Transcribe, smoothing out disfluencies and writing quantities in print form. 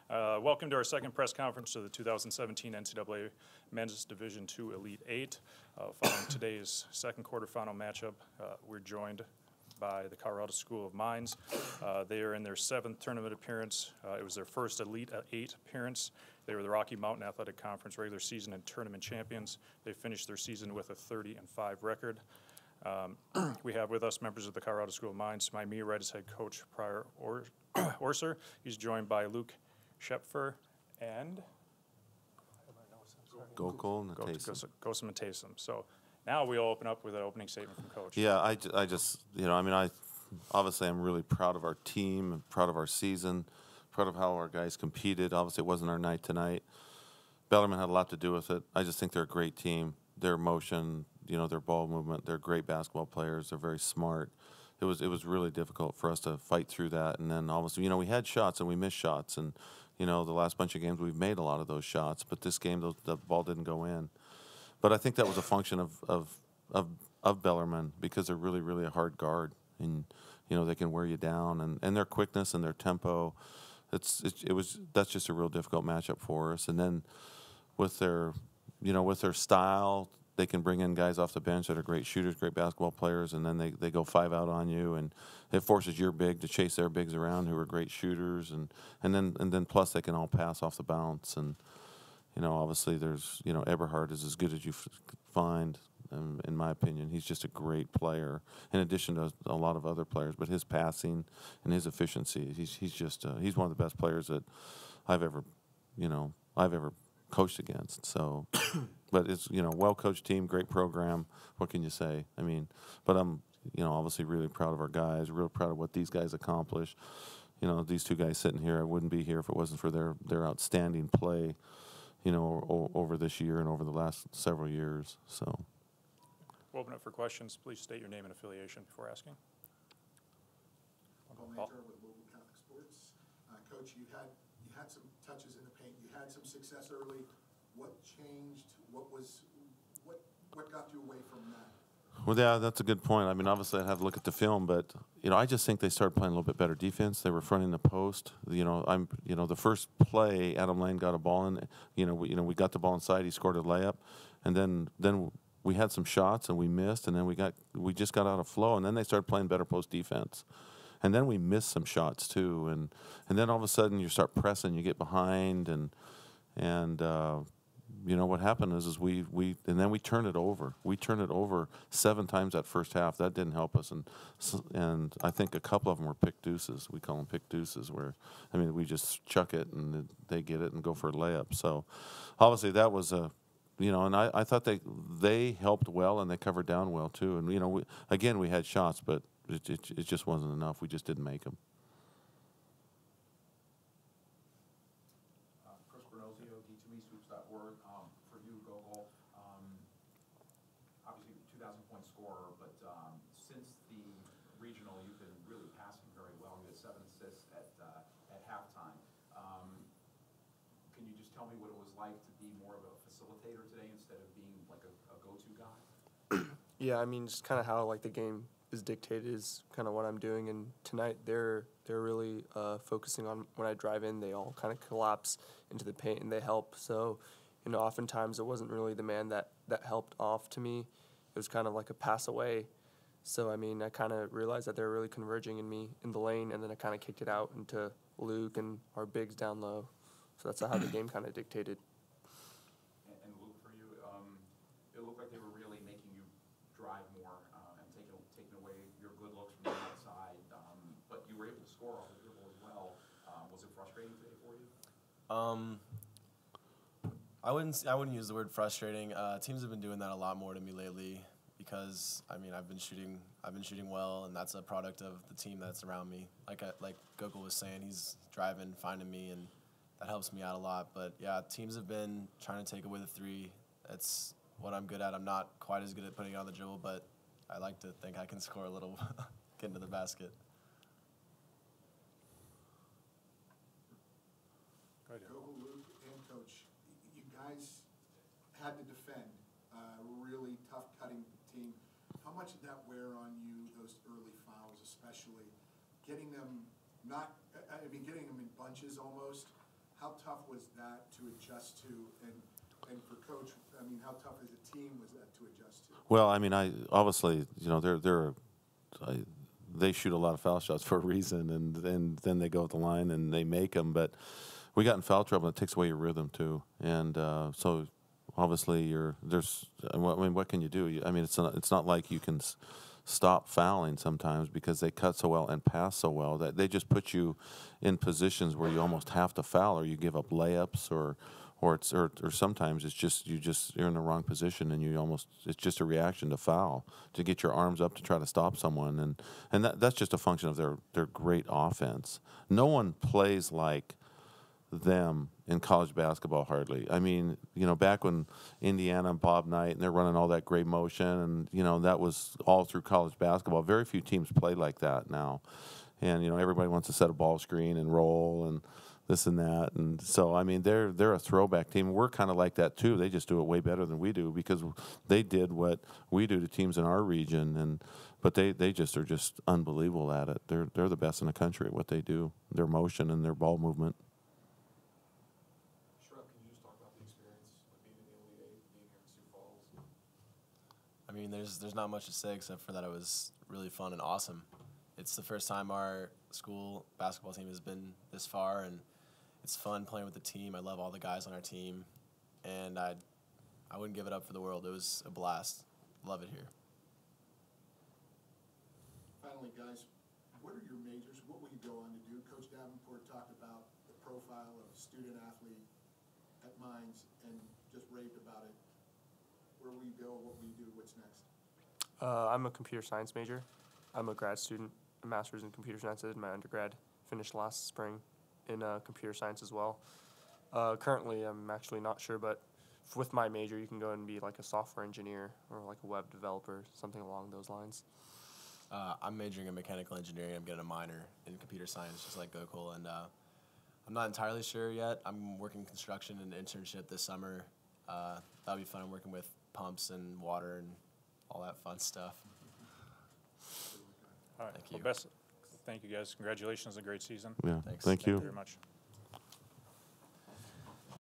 Welcome to our second press conference to the 2017 NCAA Men's Division II Elite Eight. Following today's second quarterfinal matchup, we're joined by the Colorado School of Mines. They are in their 7th tournament appearance. It was their first Elite Eight appearance. They were the Rocky Mountain Athletic Conference regular season and tournament champions. They finished their season with a 30-5 record. We have with us members of the Colorado School of Mines. My immediate right is head coach Pryor Orser. He's joined by Luke Shepfer and Gokul Mataysom. So now we'll open up with an opening statement from Coach. Yeah, I just, obviously I'm really proud of our team, proud of our season, proud of how our guys competed. Obviously it wasn't our night tonight. Bellarmine had a lot to do with it. I just think they're a great team. Their motion, their ball movement, they're great basketball players. They're very smart. It was really difficult for us to fight through that. And then obviously, we had shots and we missed shots. And, the last bunch of games we've made a lot of those shots. But this game, the ball didn't go in. But I think that was a function of Bellarmine because they're really, really a hard guard. And, they can wear you down. And their quickness and their tempo, that's just a real difficult matchup for us. And then with their style, they can bring in guys off the bench that are great shooters, great basketball players, and then they go 5 out on you, and it forces your big to chase their bigs around who are great shooters, and then plus they can all pass off the bounce, and obviously there's Eberhard is as good as you find, in my opinion. He's just a great player, in addition to a lot of other players, but his passing and his efficiency, he's one of the best players that I've ever coached against. So. But it's, well-coached team, great program. What can you say? But I'm, obviously really proud of our guys, real proud of what these guys accomplished. These two guys sitting here, I wouldn't be here if it wasn't for their outstanding play, over this year and over the last several years. So. We'll open up for questions. Please state your name and affiliation before asking. Paul Major with Local Catholic Sports. Coach, you had some touches in the paint. You had some success early. What changed? What got you away from that? Well, yeah, that's a good point. Obviously, I'd have to look at the film, but I just think they started playing a little bit better defense. They were fronting the post. The first play, Adam Lane got a ball in. We got the ball inside. He scored a layup, and then we had some shots and we missed, and then we just got out of flow, and then they started playing better post defense. And then we missed some shots too, and then all of a sudden you start pressing, you get behind, and what happened is we then we turned it over. We turned it over 7 times that first half. That didn't help us, and I think a couple of them were pick deuces. We call them pick deuces, where we just chuck it and they get it and go for a layup. So obviously that was a. And I thought they helped well and they covered down well too. And we had shots, but it just wasn't enough. We just didn't make them. Soups.org. For you, Gokul, obviously 2,000-point scorer, but since the regional, you've been really passing very well. You had 7 assists at halftime. Can you just tell me what it was like to be more of a facilitator today instead of being like a go-to guy? Yeah, just kind of how the game is dictated is kind of what I'm doing. And tonight they're really focusing on when I drive in, they all kind of collapse into the paint and they help. So, oftentimes it wasn't really the man that helped off to me. It was kind of like a pass away. So, I kind of realized that they were really converging in me in the lane, and then I kind of kicked it out into Luke and our bigs down low. So that's how the game kind of dictated. And Luke, for you, it looked like they were really making you drive more and taking away your good looks from the outside, but you were able to score off the dribble as well. Was it frustrating today for you? I wouldn't use the word frustrating. Teams have been doing that a lot more to me lately because I've been shooting well, and that's a product of the team that's around me. Like Gokul was saying, he's driving, finding me, and that helps me out a lot. But yeah, teams have been trying to take away the 3. That's what I'm good at. I'm not quite as good at putting it on the dribble, but I like to think I can score a little, get into the basket. Gokul, Luke, and Coach, you guys had to defend a really tough cutting team. How much did that wear on you, those early fouls especially? Getting them getting them in bunches almost. how tough was that to adjust to? And for Coach, I mean, how tough as a team was that to adjust to? Well, I mean, I obviously, they shoot a lot of foul shots for a reason, and then they go at the line and they make them. But we got in foul trouble, and it takes away your rhythm too. And so obviously, what can you do? I mean, it's not like you can stop fouling sometimes because they cut so well and pass so well that they just put you in positions where you almost have to foul, or you give up layups, or sometimes it's just you're in the wrong position and it's just a reaction to foul, to get your arms up to try to stop someone, and that's just a function of their great offense. No one plays like them in college basketball hardly. I mean, back when Indiana and Bob Knight and they're running all that great motion, and that was all through college basketball. Very few teams play like that now, and everybody wants to set a ball screen and roll and this and that, and so I mean they're a throwback team. We're kind of like that too. They just do it way better than we do because they did what we do to teams in our region, but they just are just unbelievable at it. They're the best in the country at what they do. Their motion and their ball movement. Can you just talk about the experience of being in the Elite Eight, being here in Sioux Falls? I mean, there's not much to say except for that it was really fun and awesome. It's the first time our school basketball team has been this far, and it's fun playing with the team. I love all the guys on our team, and I wouldn't give it up for the world. It was a blast. Love it here. Finally, guys, what are your majors? What will you go on to do? Coach Davenport talked about the profile of student athlete at Mines and just raved about it. Where will you go? What will you do? What's next? I'm a computer science major. I'm a grad student, a master's in computer science. I did my undergrad, finished last spring in computer science as well. Currently, I'm actually not sure, but with my major, you can go and be like a software engineer or like a web developer, something along those lines. I'm majoring in mechanical engineering. I'm getting a minor in computer science, just like Gokul, and I'm not entirely sure yet. I'm working construction and internship this summer. That'll be fun. I'm working with pumps and water and all that fun stuff. All right. Thank you. Well, thank you guys. Congratulations on a great season. Yeah, Thanks. thank you. Very much.